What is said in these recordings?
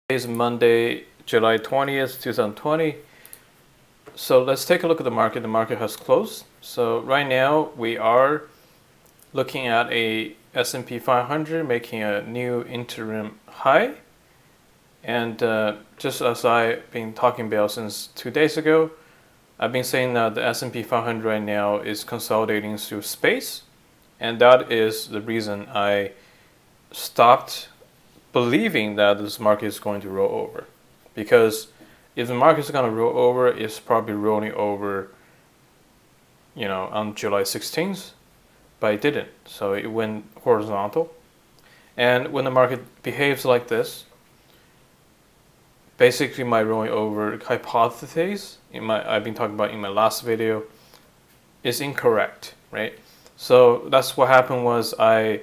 Today is Monday, July 20th, 2020. So let's take a look at the market. The market has closed. So right now we are looking at a S&P 500 making a new interim high. And just as I've been talking about since 2 days ago, I've been saying that the S&P 500 right now is consolidating through space. And that is the reason I stopped believing that this market is going to roll over. Because if the market is going to roll over, it's probably rolling over, on July 16th, but it didn't. So it went horizontal. And when the market behaves like this, basically my rolling over hypothesis, I've been talking about in my last video, is incorrect, right? So that's what happened was I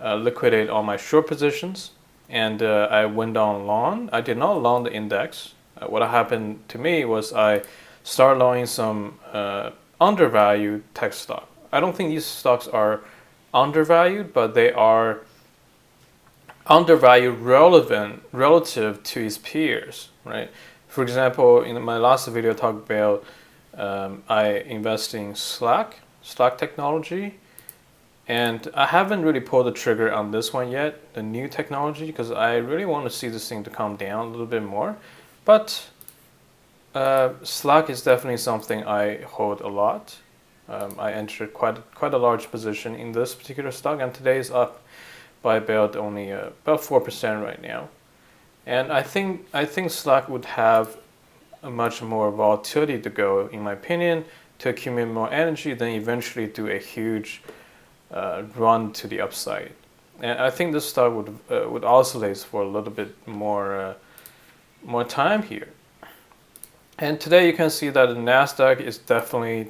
liquidated all my short positions and I went on long. I did not long the index. What happened to me was I started longing some undervalued tech stock. I don't think these stocks are undervalued, but they are undervalued relative to its peers, right? For example, in my last video, I talked about I invest in Slack technology, and I haven't really pulled the trigger on this one yet, the new technology, because I really want to see this thing to come down a little bit more. But Slack is definitely something I hold a lot. I entered quite a large position in this particular stock, and today is up by about 4% right now. And I think Slack would have a much more volatility to go, in my opinion, to accumulate more energy, then eventually do a huge run to the upside. And I think this stock would oscillate for a little bit more time here. And today you can see that the Nasdaq is definitely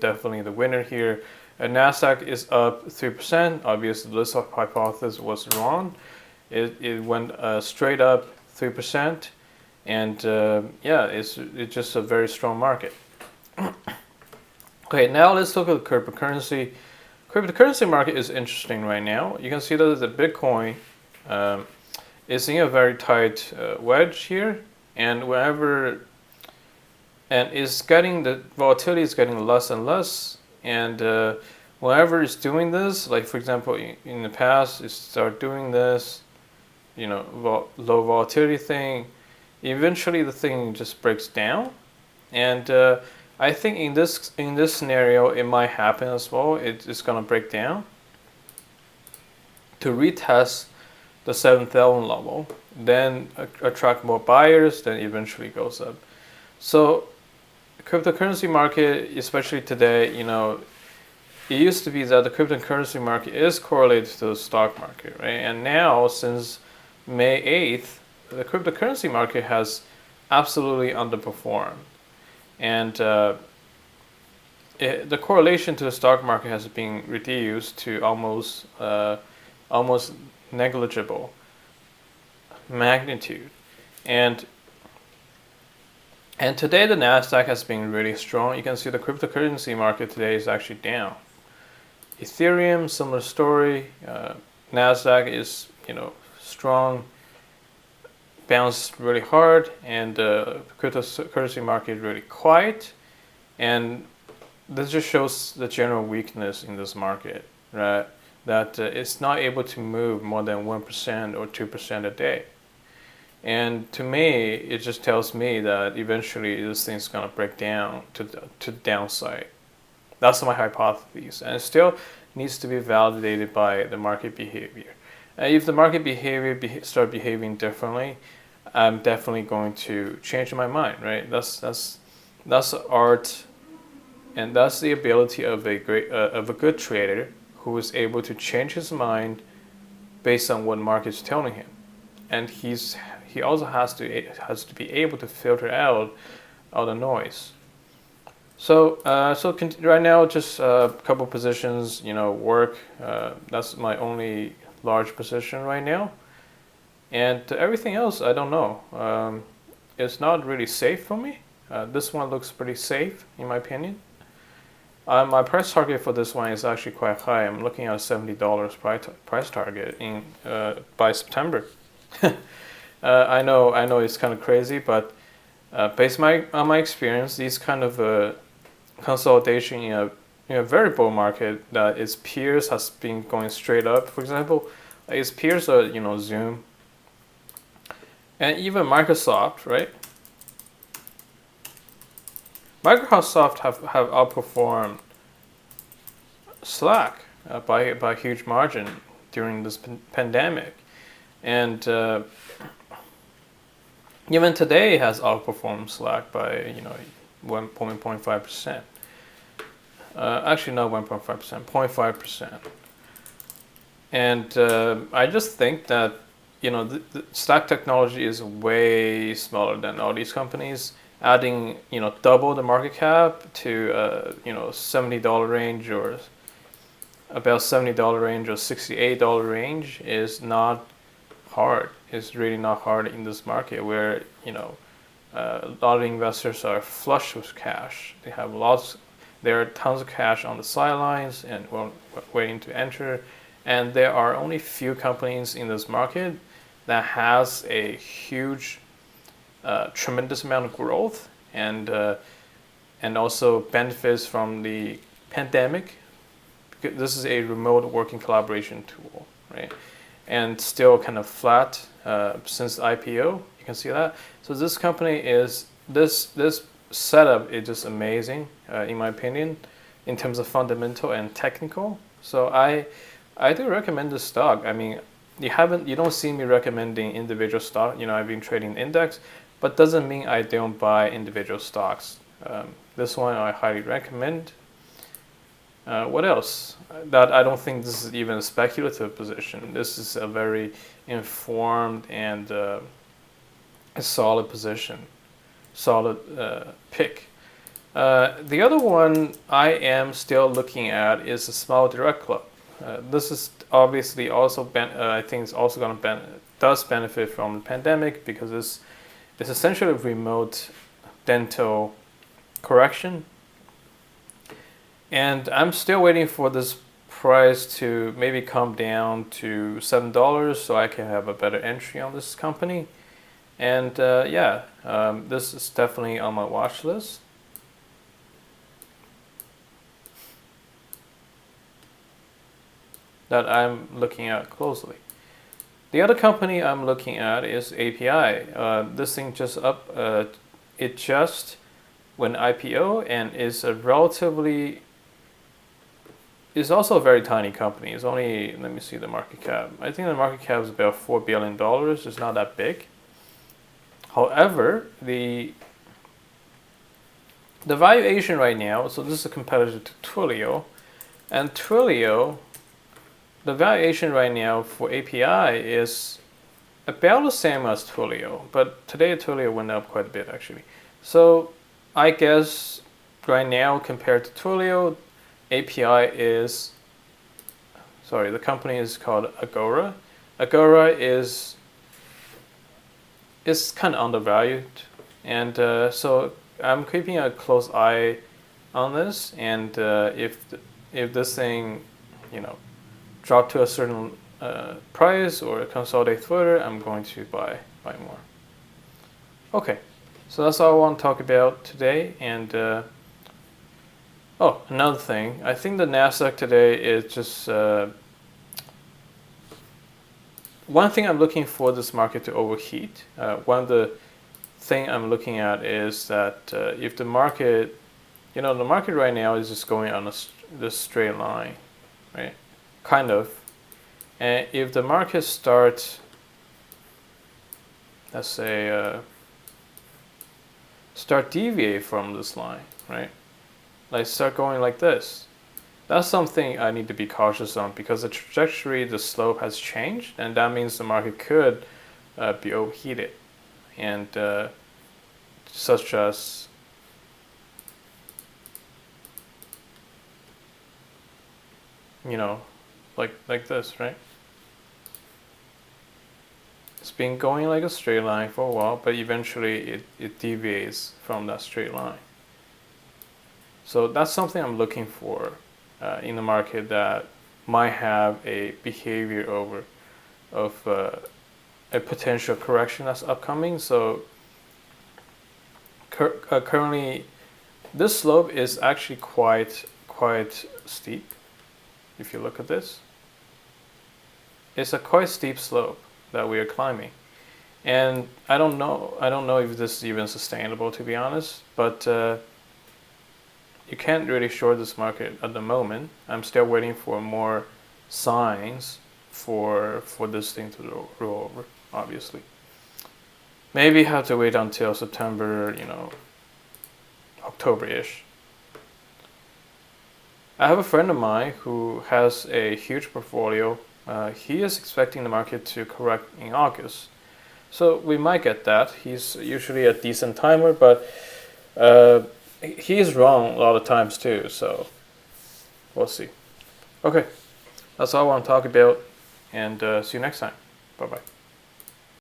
the winner here. And Nasdaq is up 3%. Obviously, this hypothesis was wrong. It went straight up 3%, and it's just a very strong market. Okay, now let's look at the cryptocurrency. Cryptocurrency market is interesting right now. You can see that the Bitcoin is in a very tight wedge here, and the volatility is getting less and less. And whenever it's doing this, like for example, in the past, it started doing this, low volatility thing. Eventually, the thing just breaks down, and I think in this scenario, it might happen as well. It's gonna break down to retest the 7,000 level, then attract more buyers, then eventually goes up. So cryptocurrency market, especially today, it used to be that the cryptocurrency market is correlated to the stock market, right? And now, since May 8th, the cryptocurrency market has absolutely underperformed. And the correlation to the stock market has been reduced to almost negligible magnitude. And today the Nasdaq has been really strong. You can see the cryptocurrency market today is actually down. Ethereum, similar story. Nasdaq is strong, bounced really hard, and the cryptocurrency market really quiet. And this just shows the general weakness in this market, right? That it's not able to move more than 1% or 2% a day. And to me, it just tells me that eventually this thing's gonna break down to the downside. That's my hypothesis, and it still needs to be validated by the market behavior. And if the market behavior start behaving differently, I'm definitely going to change my mind, right? That's art, and that's the ability of a good trader who is able to change his mind based on what market is telling him, and he also has to be able to filter out all the noise. So right now, just a couple positions, work. That's my only large position right now, and everything else I don't know. It's not really safe for me. This one looks pretty safe in my opinion. My price target for this one is actually quite high. I'm looking at $70 price target by September. I know it's kind of crazy, but based on my experience, these kind of consolidation in a very bull market, that its peers has been going straight up. For example, its peers are Zoom and even Microsoft, right? Microsoft have outperformed Slack by a huge margin during this pandemic, and even today has outperformed Slack by 1.5%. Actually, not 1.5%, 0.5%. And I just think that the Slack technology is way smaller than all these companies. Adding double the market cap to $70 range or about $70 range or $68 range is not hard. It's really not hard in this market where a lot of investors are flush with cash. They have there are tons of cash on the sidelines and waiting to enter. And there are only few companies in this market that has a huge, tremendous amount of growth and also benefits from the pandemic. This is a remote working collaboration tool, right? And still kind of flat since IPO. You can see that. So this company is this setup is just amazing in my opinion in terms of fundamental and technical. So I do recommend this stock. I mean, you don't see me recommending individual stock. I've been trading index, but doesn't mean I don't buy individual stocks. This one I highly recommend. What else? That I don't think this is even a speculative position. This is a very informed and a solid position, solid pick. The other one I am still looking at is the Smile Direct Club. This is obviously also I think it's also going to does benefit from the pandemic because it's essentially a remote dental correction. And I'm still waiting for this price to maybe come down to $7 so I can have a better entry on this company. And this is definitely on my watch list. That I'm looking at closely. The other company I'm looking at is API. This thing just it just went IPO and is also a very tiny company. It's only, let me see the market cap. I think the market cap is about $4 billion. It's not that big. However, the valuation right now, so this is a competitor to Twilio, and Twilio, the valuation right now for API is about the same as Twilio, but today Twilio went up quite a bit actually. So I guess right now compared to Twilio, API is, the company is called Agora. Agora is kind of undervalued, and so I'm keeping a close eye on this. And if this thing, drop to a certain price or consolidate further, I'm going to buy more. Okay, so that's all I want to talk about today. And another thing, I think the Nasdaq today is just one thing I'm looking for this market to overheat. One of the thing I'm looking at is that if the market, the market right now is just going on this straight line, right? Kind of. And if the market starts, let's say, start deviate from this line, right? Like start going like this. That's something I need to be cautious on because the trajectory, the slope has changed, and that means the market could be overheated, and such as like this, right? It's been going like a straight line for a while, but eventually it deviates from that straight line. So that's something I'm looking for in the market that might have a behavior of a potential correction that's upcoming. So currently, this slope is actually quite steep. If you look at this, it's a quite steep slope that we are climbing, and I don't know if this is even sustainable, to be honest. But you can't really short this market at the moment. I'm still waiting for more signs for this thing to roll over. Obviously, maybe have to wait until September, October-ish. I have a friend of mine who has a huge portfolio. He is expecting the market to correct in August, so we might get that. He's usually a decent timer, but he's wrong a lot of times too. So we'll see. Okay, that's all I want to talk about, and see you next time. Bye bye.